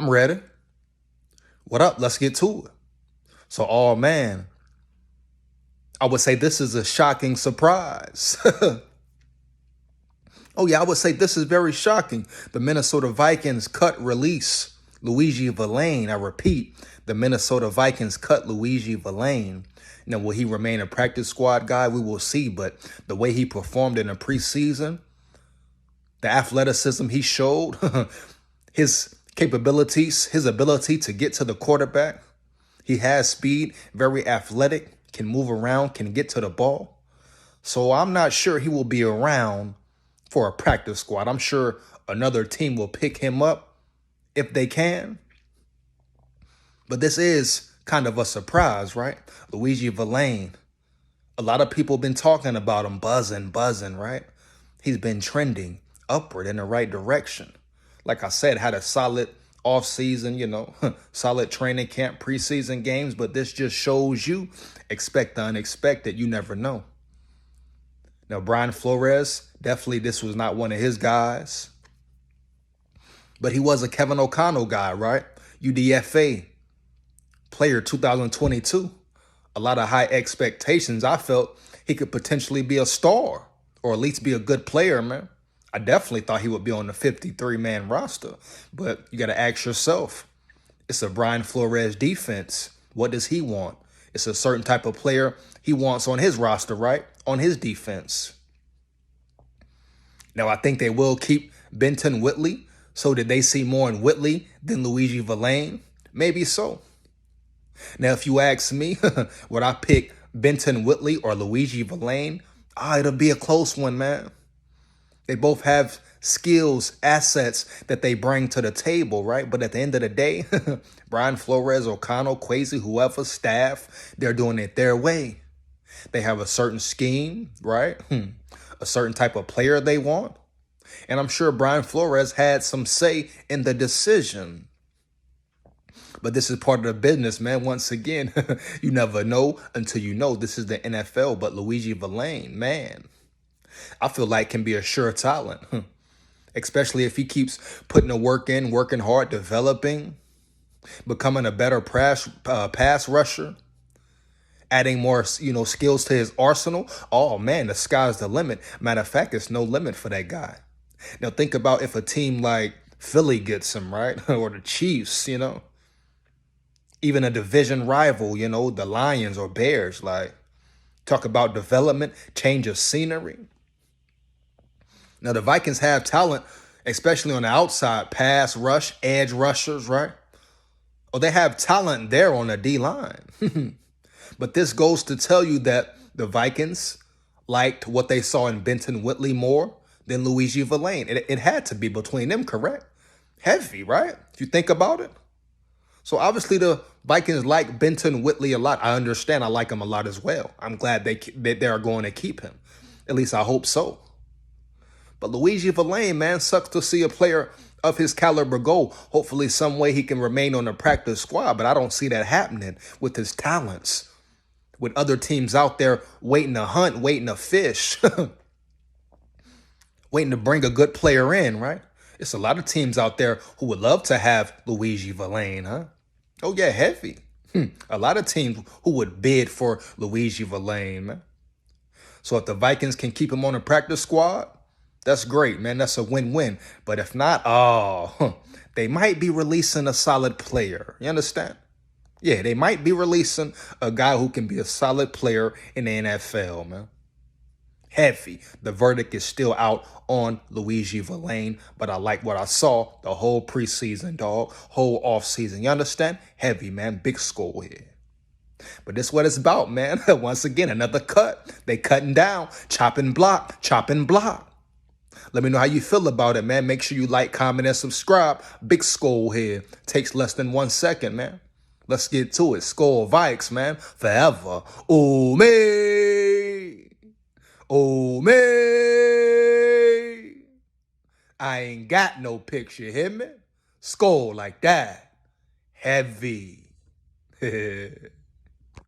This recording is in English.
I'm ready. What up? Let's get to it. So, oh man, I would say this is a shocking surprise. Oh yeah, I would say this is very shocking. The Minnesota Vikings cut release Luiji Vilain. I repeat, the Minnesota Vikings cut Luiji Vilain. Now, will he remain a practice squad guy? We will see. But the way he performed in the preseason, the athleticism he showed, his capabilities, his ability to get to the quarterback. He has speed, very athletic, can move around, can get to the ball. So I'm not sure he will be around for a practice squad. I'm sure another team will pick him up if they can. But this is kind of a surprise, right? Luiji Vilain. A lot of people have been talking about him, buzzing, right? He's been trending upward in the right direction. Like I said, had a solid offseason, solid training camp, preseason games, but this just shows you expect the unexpected. You never know. Now, Brian Flores, definitely this was not one of his guys, but he was a Kevin O'Connell guy, right? UDFA player 2022. A lot of high expectations. I felt he could potentially be a star or at least be a good player, man. I definitely thought he would be on the 53-man roster, but you got to ask yourself, it's a Brian Flores defense. What does he want? It's a certain type of player he wants on his roster, right? On his defense. Now, I think they will keep Benton Whitley. So did they see more in Whitley than Luiji Vilain? Maybe so. Now, if you ask me, would I pick Benton Whitley or Luiji Vilain? It'll be a close one, man. They both have skills, assets that they bring to the table, right? But at the end of the day, Brian Flores, O'Connell, Kwesi, whoever, staff, they're doing it their way. They have a certain scheme, right? A certain type of player they want. And I'm sure Brian Flores had some say in the decision. But this is part of the business, man. Once again, you never know until you know. This is the NFL, but Luiji Vilain, man, I feel like can be a sure talent, especially if he keeps putting the work in, working hard, developing, becoming a better pass rusher, adding more, skills to his arsenal. Oh, man, the sky's the limit. Matter of fact, it's no limit for that guy. Now, think about if a team like Philly gets him, right? Or the Chiefs, even a division rival, the Lions or Bears, like talk about development, change of scenery. Now, the Vikings have talent, especially on the outside, pass rush, edge rushers, right? Oh, they have talent there on the D-line. But this goes to tell you that the Vikings liked what they saw in Benton Whitley more than Luiji Vilain. It had to be between them, correct? Heavy, right? If you think about it. So obviously the Vikings like Benton Whitley a lot. I understand. I like him a lot as well. I'm glad they are going to keep him. At least I hope so. But Luiji Vilain, man, sucks to see a player of his caliber go. Hopefully some way he can remain on the practice squad, but I don't see that happening with his talents. With other teams out there waiting to hunt, waiting to fish, waiting to bring a good player in, right? It's a lot of teams out there who would love to have Luiji Vilain, huh? Oh, yeah, heavy. A lot of teams who would bid for Luiji Vilain, man. So if the Vikings can keep him on the practice squad, that's great, man. That's a win-win. But if not, they might be releasing a solid player. You understand? Yeah, they might be releasing a guy who can be a solid player in the NFL, man. Heavy. The verdict is still out on Luiji Vilain, but I like what I saw the whole preseason, dog. Whole offseason. You understand? Heavy, man. Big SKOL here. But this is what it's about, man. Once again, another cut. They cutting down. Chopping block. Chopping block. Let me know how you feel about it, man. Make sure you like, comment, and subscribe. Big SKOL here. Takes less than 1 second, man. Let's get to it. SKOL Vikes, man. Forever. Oh, me. Oh, me. I ain't got no picture, hear me? SKOL like that. Heavy.